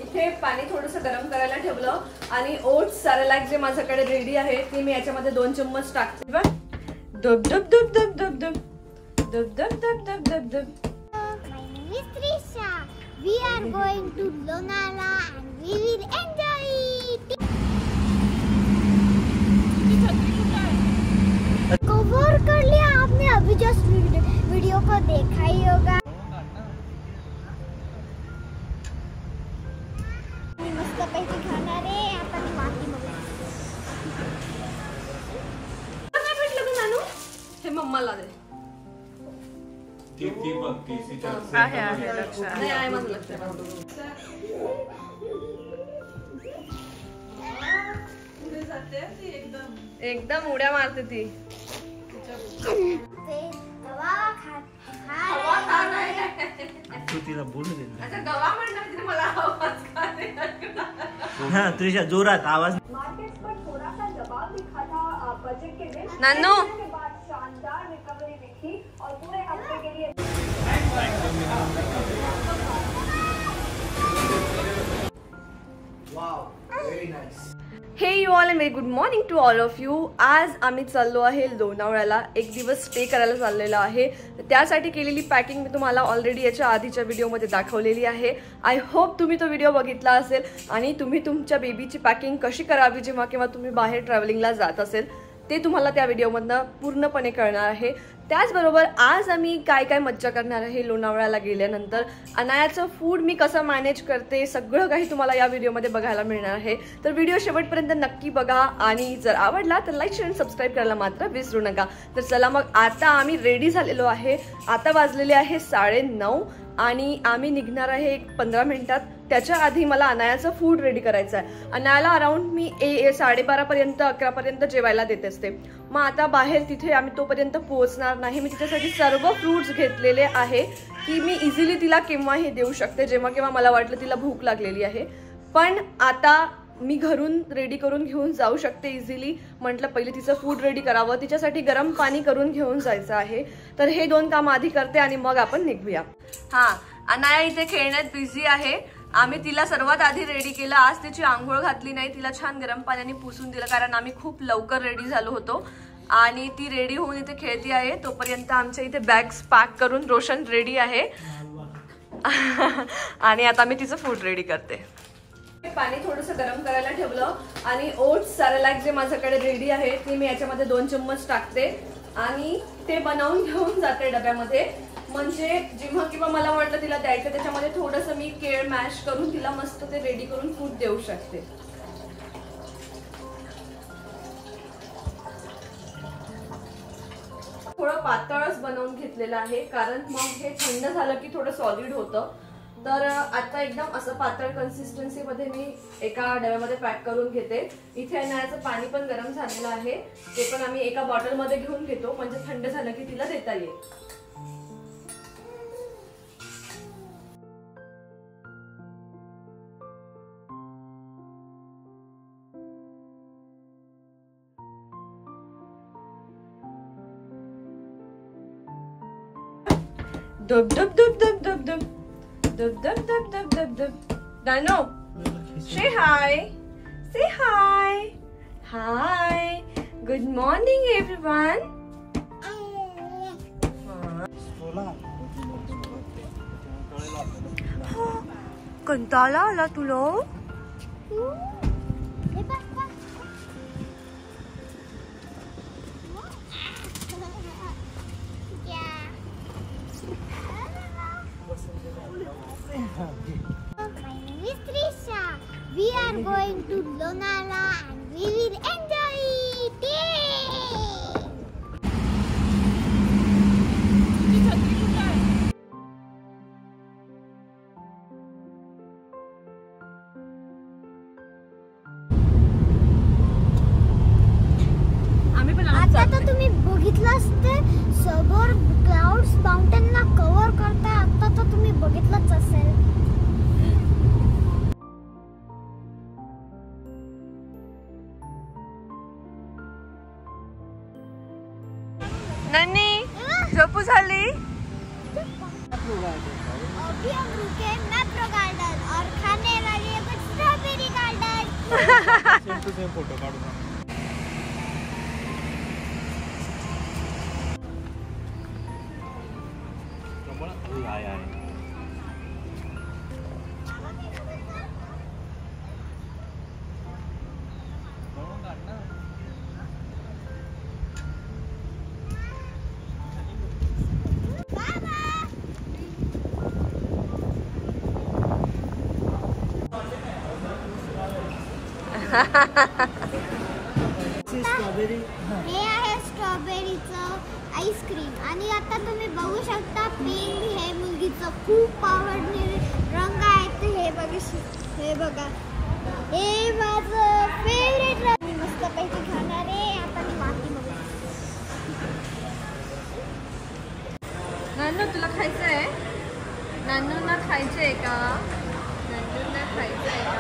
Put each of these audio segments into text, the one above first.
इथे पाणी थोडंसं गरम करायला ठेवलं आणि ओट्स सॅरेलॅक जे माझ्याकडे रेडी आहे ते मी याच्यामध्ये 2 चम्मच टाकते बघ. डब डब डब डब डब डब डब डब डब डब डब डब. My name is Trisha. We are going to Lonavala and we will enjoy it. Cover कर लिया आपने, अभी जस्ट वीडियो को देखा ही होगा. मस्त पैसे खाणार आहे आता. मी वाटी बघा काय भेटलं ग नानू? हे मम्माला दे. ती बघ ती आहे लक्षात नाही आहे माझं लक्षात. एकदम उड्या मारते ती. तू तिला बोलू दे. अच्छा गवा म्हणणार तिने मला आवाज का दे. हां त्रिशा जोरात आवाज. मार्केट्स पर थोड़ा सा दबाव दिखा था बजट के दिन, नानू के बाद शानदार रिकवरी दिखी और पूरे हफ्ते के लिए wow very nice. Hey you all and very good morning to all of you. आज आम्ही चाललो आहे लोणावळ्याला. एक दिवस स्टे करायला चाललेलो आहे. त्यासाठी केलेली पॅकिंग मी तुम्हाला ऑलरेडी याच्या आधीच्या व्हिडिओमध्ये दाखवलेली आहे. आय होप तुम्ही तो व्हिडिओ बघितला असेल आणि तुम्ही तुमच्या बेबीची पॅकिंग कशी करावी जेव्हा केव्हा तुम्ही बाहेर ट्रॅव्हलिंगला जात असेल ते तुम्हाला त्या व्हिडिओमधनं पूर्णपणे कळणार आहे. त्याचबरोबर आज आम्ही काय काय मज्जा करणार आहे लोणावळ्याला गेल्यानंतर, अनायाचं फूड मी कसं मॅनेज करते सगळं काही तुम्हाला या व्हिडिओमध्ये बघायला मिळणार आहे. तर व्हिडिओ शेवटपर्यंत नक्की बघा आणि जर आवडला तर लाईक शेअर आणि सबस्क्राईब करायला मात्र विसरू नका. तर चला मग आता आम्ही रेडी झालेलो आहे. आता वाजलेले आहे 9:30 आणि आम्ही निघणार आहे 15 मिनिटात. त्याच्या आधी मला अनायाचं फूड रेडी करायचं आहे. अनायाला अराउंड मी 12:30पर्यंत 11पर्यंत जेवायला देत असते. मग आता बाहेर तिथे आम्ही तोपर्यंत पोहोचणार नाही. मी तिच्यासाठी सर्व फ्रूट्स घेतलेले आहे की मी इझिली तिला केव्हाही देऊ शकते जेव्हा केव्हा मला वाटलं तिला भूक लागलेली आहे. पण आता मी घरून रेडी करून घेऊन जाऊ शकते इझिली. म्हटलं पहिले तिचं फूड रेडी करावं, तिच्यासाठी गरम पाणी करून घेऊन जायचं आहे. तर हे 2 काम आधी करते आणि मग आपण निघूया. हां, अनाया इथे खेळण्यात बिझी आहे. आम्ही तिला सर्वात आधी रेडी केलं. आज तिची आंघोळ घातली नाही, तिला छान गरम पाण्याने पुसून दिलं कारण आम्ही खूप लवकर रेडी झालो होतो आणि ती रेडी होऊन इथे खेळती आहे. तोपर्यंत आमच्या इथे बॅग्स पॅक करून रोशन रेडी आहे आणि आता मी तिचं फूड रेडी करते. पाणी थोडंसं गरम करायला ठेवलं आणि ओट्स सॅरेलॅक जे माझ्याकडे रेडी आहे ते मी याच्यामध्ये 2 चम्मच टाकते आणि ते बनवून घेऊन जाते डब्यामध्ये. म्हणजे जेव्हा किंवा मला वाटलं तिला द्यायचं त्याच्यामध्ये थोडंसं मी केळ मॅश करून तिला मस्त ते रेडी करून फूड देऊ शकते. थोडं पातळच बनवून घेतलेलं आहे कारण मग हे थंड झालं की थोडं सॉलिड होतं. तर आता एकदम असं पातळ कन्सिस्टन्सी मध्ये मी एका डब्यामध्ये पॅक करून घेते. इथे अनायाचं पाणी पण गरम झालेलं आहे, ते पण आम्ही एका बॉटल मध्ये घेऊन घेतो म्हणजे थंड झालं की तिला देता येईल. डब डब डब डब डब डब डब डब डब डब डब डब. Dano, say hi. Say hi. Hi. Good morning, everyone. कंटाळा आला तुला? My name is Trisha. We are going to Lonavala and we will enjoy it. आता तर तुम्ही बघितलं असते समोर क्लाउड्स माउंटेनला कव्हर करताय. आता तर तुम्ही बघितलंच असेल. नन्नी झोपू झाली? अभी हम रुके मैप्रो गार्डन और खाने वाले सेम टू सेम फोटो काढू ना. आहे आहे. स्ट्रॉबेरी. हे आहे स्ट्रॉबेरीचं आईस्क्रीम आणि आता तुम्ही बघू शकता पिंक हे मुलगीचं खूप आवडलेले रंग आहेत. हे बघा हे माझं फेवरेट रंग. मी मस्त पैकी खाणार आहे. आता मी बाकी बघू. नानू तुला खायचं आहे? नानूंना खायचं आहे का? नानूंना खायचं आहे का?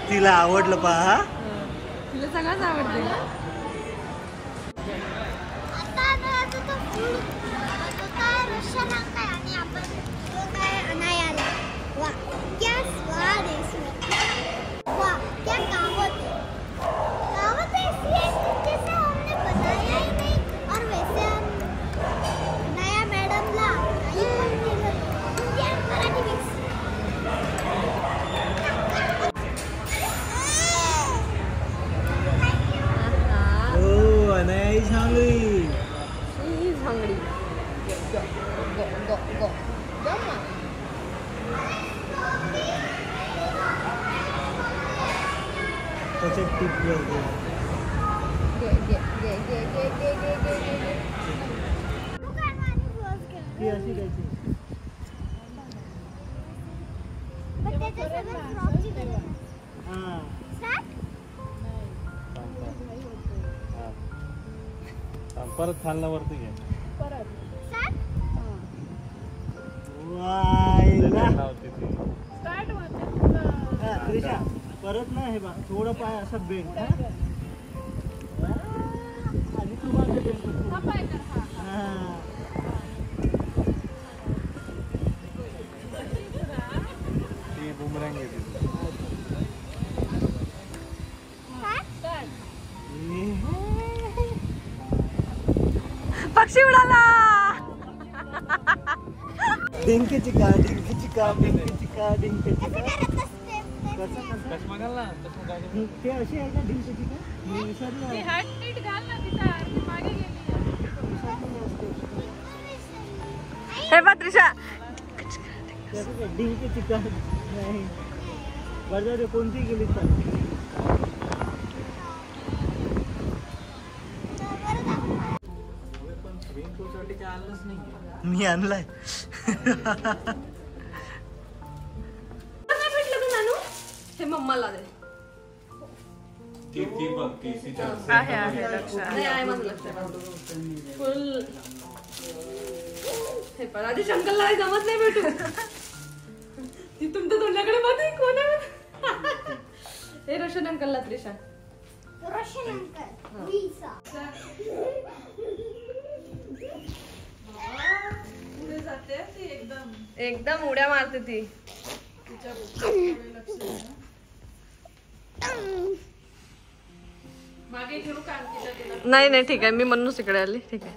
तिला आवडलं पहा. तुला सगळंच आवडतं का? आता तो फूड तो काय रशियन रंग आहे आणि आपण तो काय नाही आला. वा क्या स्वाद है इसमें. वाह क्या कावत है जैसे हमने बनाया ही नहीं और वैसे हम नया मैडम ला इंडियन मराठी मिक्स. अनायास hungry. She's hungry. Go. त्याच्या टिप वरती. ती अशी द्यायची. पण त्याच्यासोबत फ्रॉकची गरज नाही. हा. स्टार्ट. परत खालना वरती घे. स्टार्ट. वायला. लावते ती. हा, त्रिशा परत ना हे बा थोडं पाय असं बेंड. आणि तू मागे बेंड. हा. ती बुमरँग येते. पक्षी उडाला. डिंकी चिका डिंकी चिका डिंकी चिका डिंकी चिका. कसं कसं चष्मा घाल ना. चष्मा घाल. ते अशी आहे का डिंकी चिका? मी विसरलो. हे बघ त्रिशा. डिंकी चिका नाही. बरं रे कोणती गेली तर. मी आणलाय. भेटलं का नानू? हे मम्माला दे. ती बघ ती सीच्या आहे लक्षात. नाही आहे माझं लक्षात. फुल हे पण आधी शंकरला जमत नाही भेटू. ती तुमच्या तोंडाकडे बघ कोण आहे. हे रोशन अंकलला त्रिशा. Russian uncle visa. एकदम उड्या मारते ती. नाही ठीक आहे. मी म्हणूनच इकडे आली. ठीक आहे.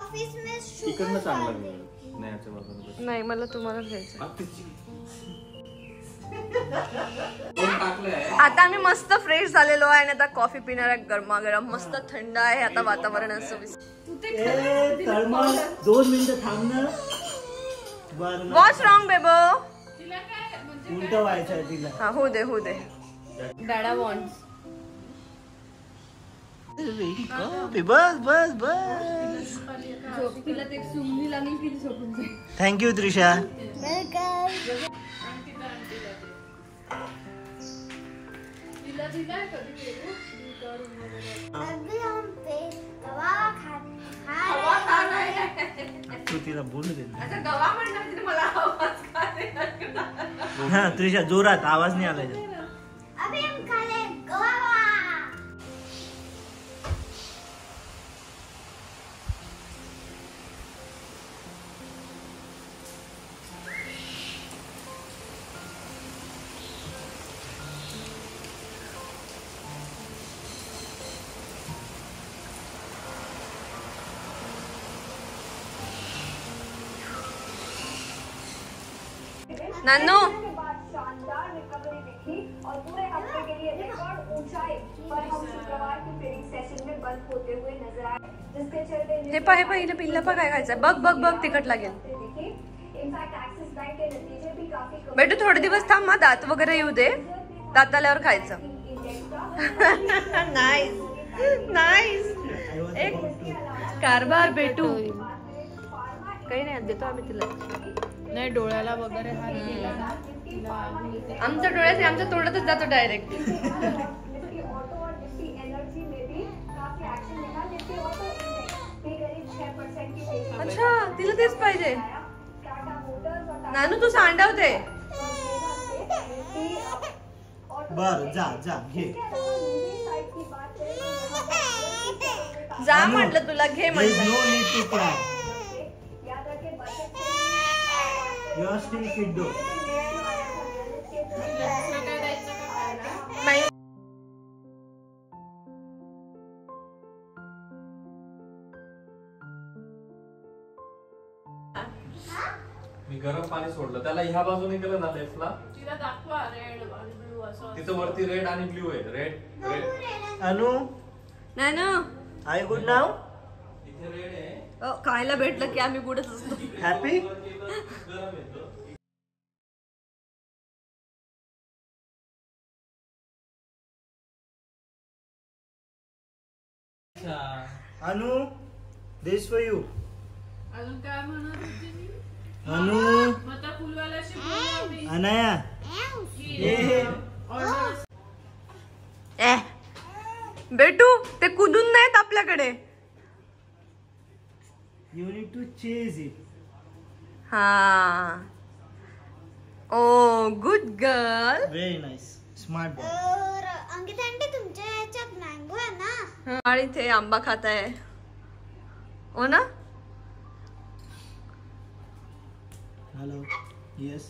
ऑफिस में इकडनं चांगलं मिळेल. नाही याच्या बाजूला. नाही मला तुम्हाला घ्यायचं. आता आम्ही मस्त फ्रेश झालेलो आहे आणि आता कॉफी पिणार आहे गरमागरम. मस्त थंड आहे आता वातावरण असं. तळमळ 2 मिनिटं थांबणं. बरं वॉट्स रॉंग बेबो? उलट व्हायचं आहे तिला. हा होऊ दे. डॅडा वॉन्ट्स. बस. तिला ते सुमली लागली की झोपून जाईल. थँक्यू त्रिशा. वेलकम. अभी हम पे दवा खाना है. तू तिला बोलू दे. अच्छा गवा म्हणणार तिने मला आवाज का. हा त्रिशा जोरात आवाज नाही आला. अभी हम खा ले गवा. नानू के बाद शानदार रिकवरी दिखी और पूरे हफ्ते के लिए रिकॉर्ड ऊंचाई पर हम शुक्रवार की ट्रेनिंग सेशन में बंद होते हुए नजर आए, जिसके चलते हे पाहे पहिलं पिल्ला पा काय खायचं बघ बघ बघ तिखट लागेल दिखी। इनफैक्ट एक्सिस बैंक के नतीजे भी काफी बेटू थोडे दिवस थांब मग दात वगैरे येऊ दे दात आल्यावर खायचं नाईस नाईस एक कारभार बेटू काही नाही देतो आम्ही तिला नाही डोळ्याला वगैरे हात केला ना तिला आमच्या डोळ्यात नाही आमच्या तोंडातच जातो डायरेक्ट निफ्टी ऑटो और निफ्टी एनर्जी में भी काफी एक्शन दिखा। निफ्टी ऑटो इंडेक्स भी करीब 6% की तेजी में अच्छा तिला तेच पाहिजे टाटा मोटर्स और नानू तू सांडवते बर जा जा घे साइड की बात करें जा म्हटलं तुला घे There is म्हटलं no need to cry. याद रखें बचत You are still kiddo. नाही मी गरम पाणी सोडलं त्याला ह्या बाजूने गेलं ना लेफ्टला तिला दाखवा रेड आणि ब्लू असं तिचं वरती रेड आणि ब्ल्यू आहे red red Anu, Nanu are you good now? इथे रेड आहे खायला भेटलं की आम्ही गुडच असतो Happy? गरम येतो Anu, this for you. अजून काय म्हणत होती मी Anu, मग त्या फुलवाल्याशी बोललो मी Anaya. की ऑर्डर बेटू ते कुदून नाहीत आपल्याकडे You need to chase it. हा oh good girl Very nice. Smart boy. तर अंकिता आंटी तुमच्या ह्याच्यात मँगो आहे ना? आणि ते आंबा खात आहे हो ना Hello. Yes.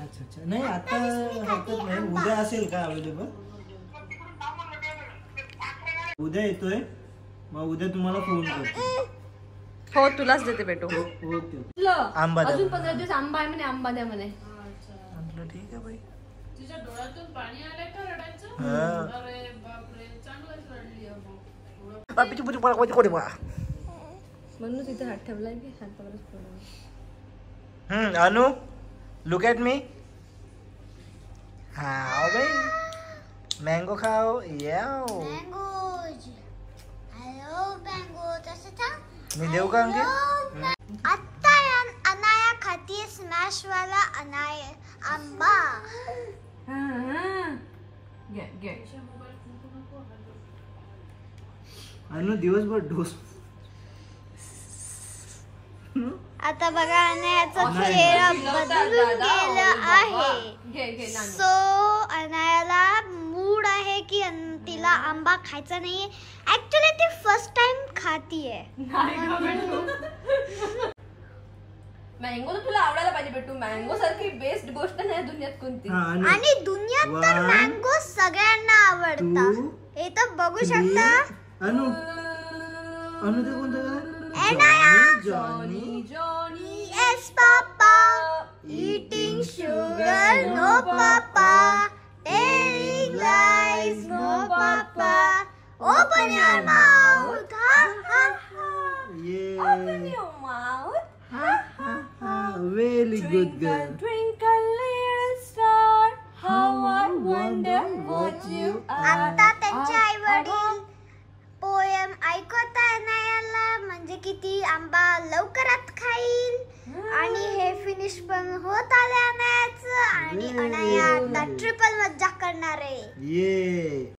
अच्छा अच्छा नाही आता हरकत नाही उद्या असेल का अवेलेबल उद्या येतोय मग उद्या तुम्हाला फोन करतो हो तुलाच देते बेटू ओके आंबा द्या. अजून 15 दिवस आंबा आहे म्हणे आंबा द्या म्हणे म्हटलं ठीक आहे बाई तिच्या डोळ्यातून पाणी आलंय का रडायचं हा. अरे बापरे चांगलंच रडली अगं. बापीची पुरी मला कोणी बा म्हणून तिथे हात ठेवलाय की शांत अनु लुक एट मी हाँ भाई मैंगो खाओ याओ मँगोज. हॅलो मँगो तसं सांग. मी देऊ का अंकित आत्ता अनाया खातीये स्मॅश वाला आंबा. अनु दिवसभर डोस आता बघा अनायाचा चेहरा बदलून गेला आहे. सो अनायाला मूड आहे की तिला आंबा खायचा नाहीये. ऍक्च्युली ती फर्स्ट टाइम खातीये. मँगो तर तुला आवडायला पाहिजे बेटू मँगो सारखी बेस्ट गोष्ट नाही दुनियात कोणती आणि दुनियात तर One, मँगो सगळ्यांना आवडतात. two, हे तर बघू शकता. अनु अनु ते कोणतं Anaya. Johnny Johnny Yes, Papa. Eating sugar, no, Papa. Telling lies, no, Papa. Open your mouth. Ha, ha, ha. Open ये your mouth. Very good girl Twinkle little star, how I wonder what you are. आता त्यांचे आई वडील poem ऐकवताय अनायाला म्हणजे किती आंबा लवकरात खाईल आणि हे फिनिश पण होत आले अनायाचं आणि अनाया आता ट्रिपल मज्जा करणार आहे. ये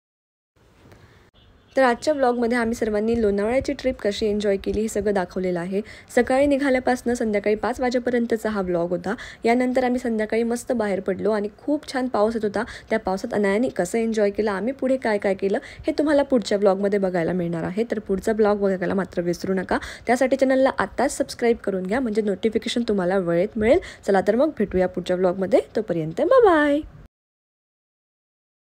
तर आजच्या ब्लॉगमध्ये आम्ही सर्वांनी लोणावळ्याची ट्रिप कशी एन्जॉय केली हे सगळं दाखवलेलं आहे. सकाळी निघाल्यापासून संध्याकाळी 5 वाजेपर्यंतचा हा ब्लॉग होता. यानंतर आम्ही संध्याकाळी मस्त बाहेर पडलो आणि खूप छान पाऊस येत होता. त्या पावसात अनायाने कसं एन्जॉय केलं आम्ही पुढे काय काय केलं हे तुम्हाला पुढच्या ब्लॉगमध्ये बघायला मिळणार आहे. तर पुढचा ब्लॉग बघायला मात्र विसरू नका. त्यासाठी चॅनलला आत्ताच सबस्क्राईब करून घ्या म्हणजे नोटिफिकेशन तुम्हाला वेळेत मिळेल. चला तर मग भेटूया पुढच्या ब्लॉगमध्ये. तोपर्यंत बाय.